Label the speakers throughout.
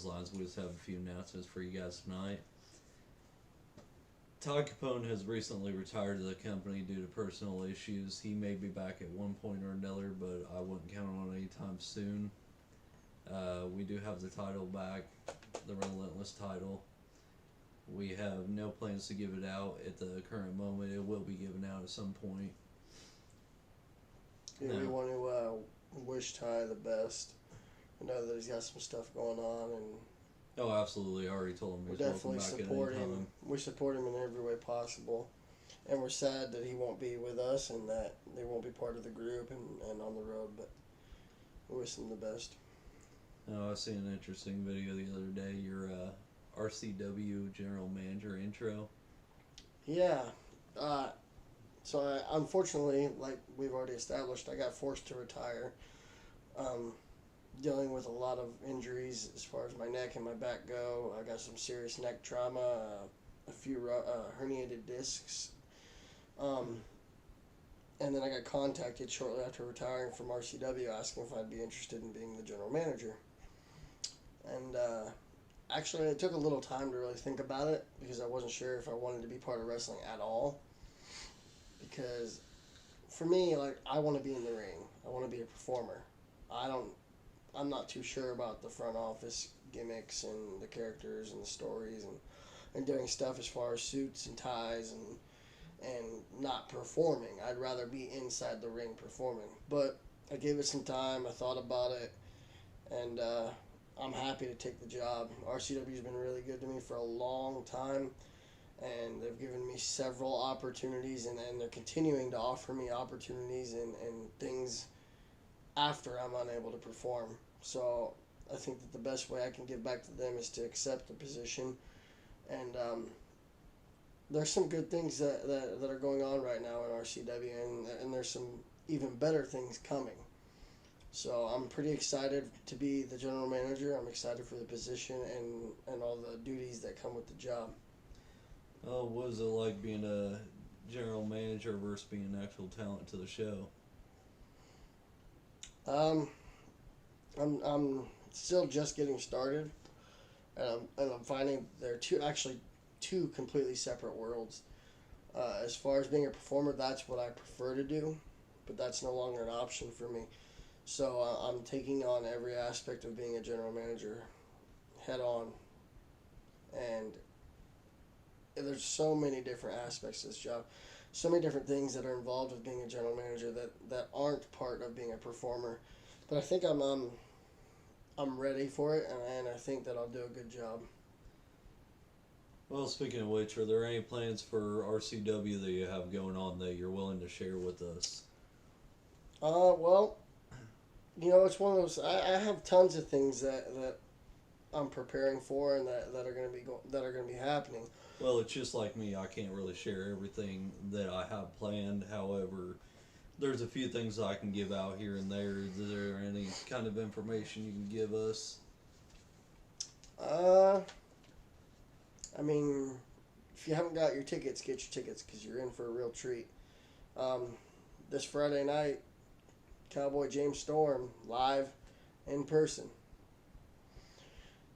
Speaker 1: clotheslines. We just have a few announcements for you guys tonight. Todd Capone has recently retired to the company due to personal issues. He may be back at one point or another, but I wouldn't count on it anytime soon. We do have the title back, the Relentless title. We have no plans to give it out at the current moment. It will be given out at some point.
Speaker 2: Yeah, we want to wish Ty the best. I know that he's got some stuff going on, and
Speaker 1: Oh, absolutely. I already told him
Speaker 2: we
Speaker 1: he's welcome
Speaker 2: definitely
Speaker 1: back at any
Speaker 2: support him.
Speaker 1: time.
Speaker 2: We support him in every way possible. And we're sad that he won't be with us and that they won't be part of the group and on the road, but we wish him the best.
Speaker 1: Oh, I seen an interesting video the other day. Your RCW general manager intro.
Speaker 2: Yeah. Unfortunately, like we've already established, I got forced to retire. Dealing with a lot of injuries as far as my neck and my back go. I got some serious neck trauma, a few herniated discs. And then I got contacted shortly after retiring from RCW asking if I'd be interested in being the general manager. And actually, it took a little time to really think about it because I wasn't sure if I wanted to be part of wrestling at all. Because for me, like, I want to be in the ring. I want to be a performer. I'm not too sure about the front office gimmicks and the characters and the stories and doing stuff as far as suits and ties and not performing. I'd rather be inside the ring performing. But I gave it some time. I thought about it. And I'm happy to take the job. RCW's been really good to me for a long time. And they've given me several opportunities. And they're continuing to offer me opportunities and things after I'm unable to perform. So I think that the best way I can give back to them is to accept the position. And there's some good things that are going on right now in RCW, and there's some even better things coming. So I'm pretty excited to be the general manager. I'm excited for the position and all the duties that come with the job.
Speaker 1: Oh, what is it like being a general manager versus being an actual talent to the show?
Speaker 2: I'm still just getting started, and I'm finding there are two completely separate worlds. As far as being a performer, that's what I prefer to do, but that's no longer an option for me. So I'm taking on every aspect of being a general manager head on, and there's so many different aspects to this job, so many different things that are involved with being a general manager that aren't part of being a performer. But I think I'm ready for it, and I think that I'll do a good job.
Speaker 1: Well, speaking of which, are there any plans for RCW that you have going on that you're willing to share with us?
Speaker 2: Well, it's one of those. I have tons of things that I'm preparing for, and that are going to be happening.
Speaker 1: Well, it's just like me. I can't really share everything that I have planned. However, there's a few things I can give out here and there. Is there any kind of information you can give us?
Speaker 2: I mean, if you haven't got your tickets, get your tickets because you're in for a real treat. This Friday night, Cowboy James Storm live in person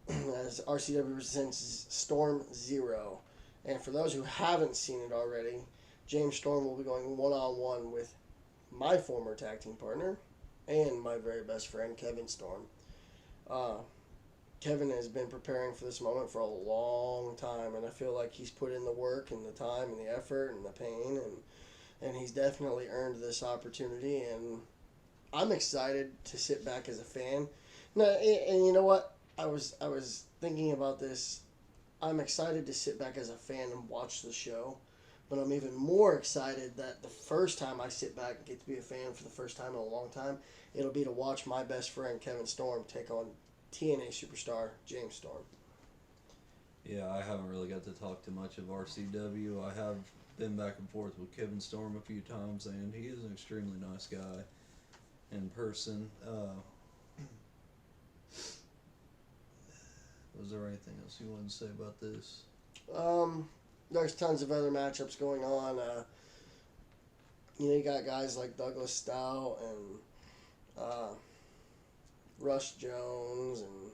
Speaker 2: as RCW presents Storm Zero. And for those who haven't seen it already, James Storm will be going one-on-one with my former tag team partner and my very best friend, Kevin Storm. Kevin has been preparing for this moment for a long time, and I feel like he's put in the work and the time and the effort and the pain, and he's definitely earned this opportunity, and I'm excited to sit back as a fan. Now, and you know what? I was thinking about this. I'm excited to sit back as a fan and watch the show, but I'm even more excited that the first time I sit back and get to be a fan for the first time in a long time, it'll be to watch my best friend Kevin Storm take on TNA superstar James Storm.
Speaker 1: Yeah, I haven't really got to talk too much of RCW. I have been back and forth with Kevin Storm a few times, and he is an extremely nice guy in person. Was there anything else you wanted to say about this?
Speaker 2: There's tons of other matchups going on. You got guys like Douglas Stout and Rush Jones, and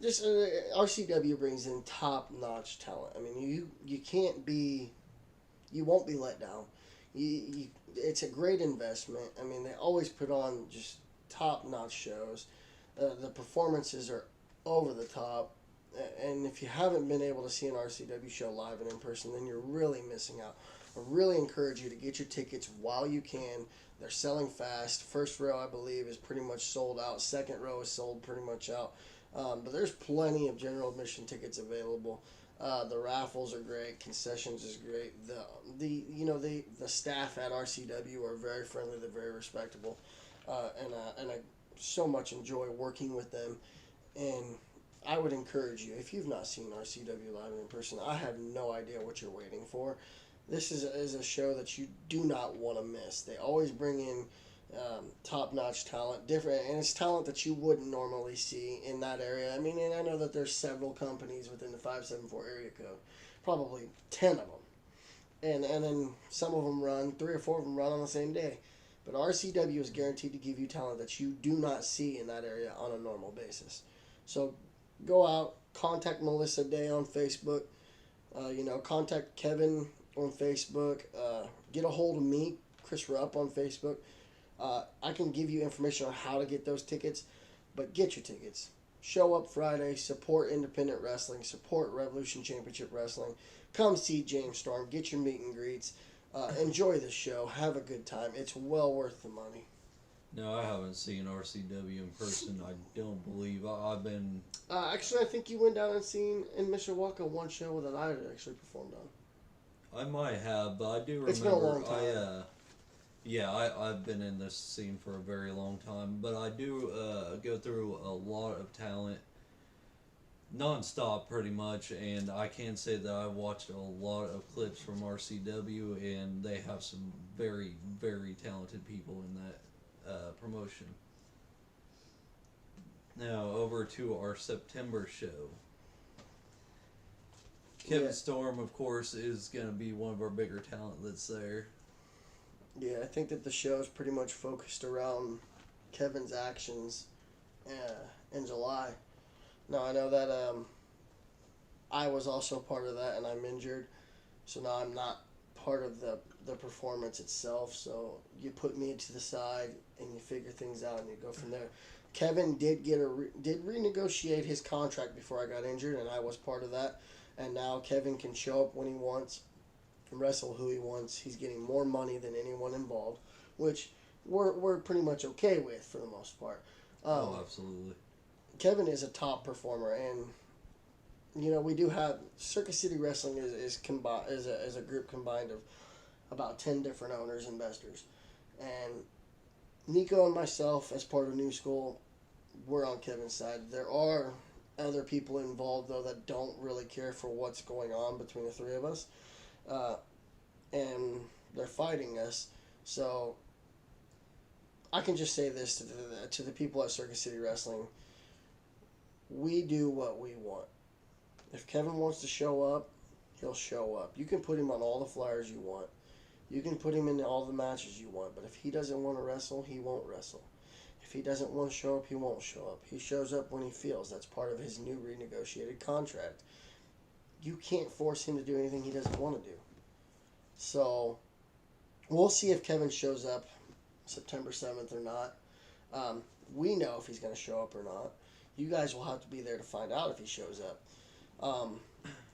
Speaker 2: Just RCW brings in top-notch talent. I mean, you can't be, you won't be let down. It's a great investment. I mean, they always put on just top-notch shows. The performances are over the top. And if you haven't been able to see an RCW show live and in person, then you're really missing out. I really encourage you to get your tickets while you can. They're selling fast. First row, I believe, is pretty much sold out. Second row is sold pretty much out. But there's plenty of general admission tickets available. The raffles are great. Concessions is great. The staff at RCW are very friendly. They're very respectable, and I so much enjoy working with them. And I would encourage you, if you've not seen RCW live in person, I have no idea what you're waiting for. This is a show that you do not want to miss. They always bring in top-notch talent, different, and it's talent that you wouldn't normally see in that area. I mean, and I know that there's several companies within the 574 area code, probably 10 of them, and then some of them run, 3 or 4 of them run on the same day. But RCW is guaranteed to give you talent that you do not see in that area on a normal basis. So go out, contact Melissa Day on Facebook, contact Kevin on Facebook, get a hold of me, Chris Rupp on Facebook. I can give you information on how to get those tickets, but get your tickets. Show up Friday, support independent wrestling, support Revolution Championship Wrestling. Come see James Storm, get your meet and greets. Enjoy the show, have a good time. It's well worth the money.
Speaker 1: No, I haven't seen RCW in person. I don't believe I've been.
Speaker 2: Actually, I think you went down and seen in Mishawaka one show that I had actually performed on.
Speaker 1: I might have, but I do remember.
Speaker 2: It's been a long time.
Speaker 1: I've been in this scene for a very long time, but I do go through a lot of talent non-stop pretty much, and I can say that I've watched a lot of clips from RCW, and they have some very, very talented people in that promotion. Now, over to our September show. Kevin Storm, of course, is going to be one of our bigger talent that's there.
Speaker 2: Yeah, I think that the show is pretty much focused around Kevin's actions in July. Now, I know that I was also part of that, and I'm injured, so now I'm not part of the performance itself, so you put me to the side, and you figure things out, and you go from there. Kevin did renegotiate his contract before I got injured, and I was part of that, and now Kevin can show up when he wants, wrestle who he wants. He's getting more money than anyone involved, which we're pretty much okay with for the most part.
Speaker 1: Absolutely.
Speaker 2: Kevin is a top performer, and we do have Circus City Wrestling is a group combined of about 10 different owners, investors, and Nico and myself, as part of New School, we're on Kevin's side. There are other people involved though that don't really care for what's going on between the three of us. And they're fighting us. So I can just say this to the people at Circus City Wrestling. We do what we want. If Kevin wants to show up, he'll show up. You can put him on all the flyers you want. You can put him in all the matches you want. But if he doesn't want to wrestle, he won't wrestle. If he doesn't want to show up, he won't show up. He shows up when he feels. That's part of his new renegotiated contract. You can't force him to do anything he doesn't want to do. So, we'll see if Kevin shows up September 7th or not. We know if he's going to show up or not. You guys will have to be there to find out if he shows up.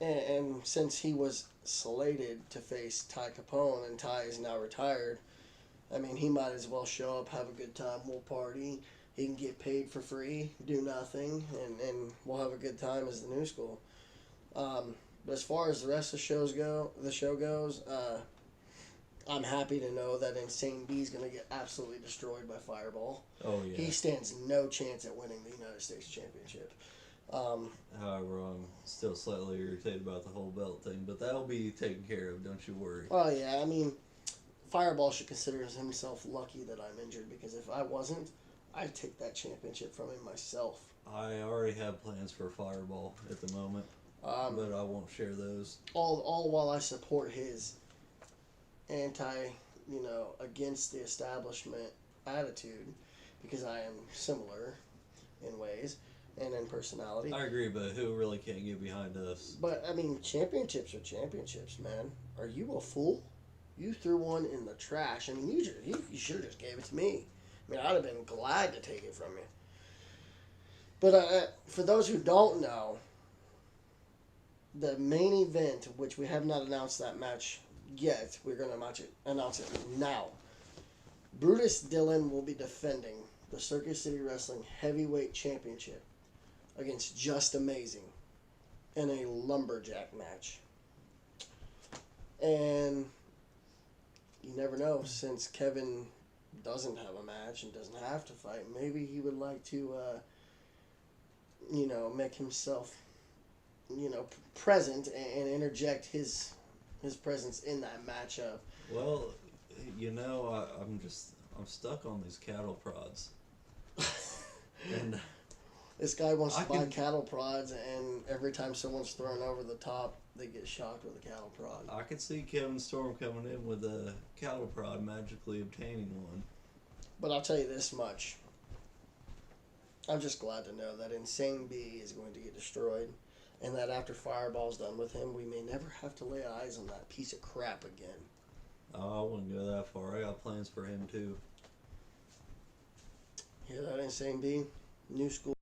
Speaker 2: And since he was slated to face Ty Capone, and Ty is now retired, I mean, he might as well show up, have a good time, we'll party. He can get paid for free, do nothing, and we'll have a good time as the New School. But as far as the rest of the show goes, I'm happy to know that Insane B is going to get absolutely destroyed by Fireball.
Speaker 1: Oh, yeah.
Speaker 2: He stands no chance at winning the United States Championship.
Speaker 1: However, I'm still slightly irritated about the whole belt thing, but that'll be taken care of, don't you worry.
Speaker 2: Oh, yeah, I mean, Fireball should consider himself lucky that I'm injured, because if I wasn't, I'd take that championship from him myself.
Speaker 1: I already have plans for Fireball at the moment, but I won't share those.
Speaker 2: All while I support his against the establishment attitude, because I am similar in ways. and in personality.
Speaker 1: I agree, but who really can't get behind us?
Speaker 2: But I mean, championships are championships, man. Are you a fool? You threw one in the trash. I mean, you should have just gave it to me. I mean, I'd have been glad to take it from you. But for those who don't know, the main event, which we have not announced that match yet, we're going to announce it now. Brutus Dillon will be defending the Circus City Wrestling Heavyweight Championship against Just Amazing in a lumberjack match. And you never know, since Kevin doesn't have a match and doesn't have to fight, maybe he would like to, make himself, present and interject his presence in that matchup.
Speaker 1: Well, I'm stuck on these cattle prods. And
Speaker 2: this guy wants to buy cattle prods, and every time someone's thrown over the top, they get shocked with a cattle prod.
Speaker 1: I could see Kevin Storm coming in with a cattle prod, magically obtaining one.
Speaker 2: But I'll tell you this much. I'm just glad to know that Insane B is going to get destroyed, and that after Fireball's done with him, we may never have to lay eyes on that piece of crap again.
Speaker 1: Oh, I wouldn't go that far. I got plans for him, too.
Speaker 2: Hear that, Insane B? New school.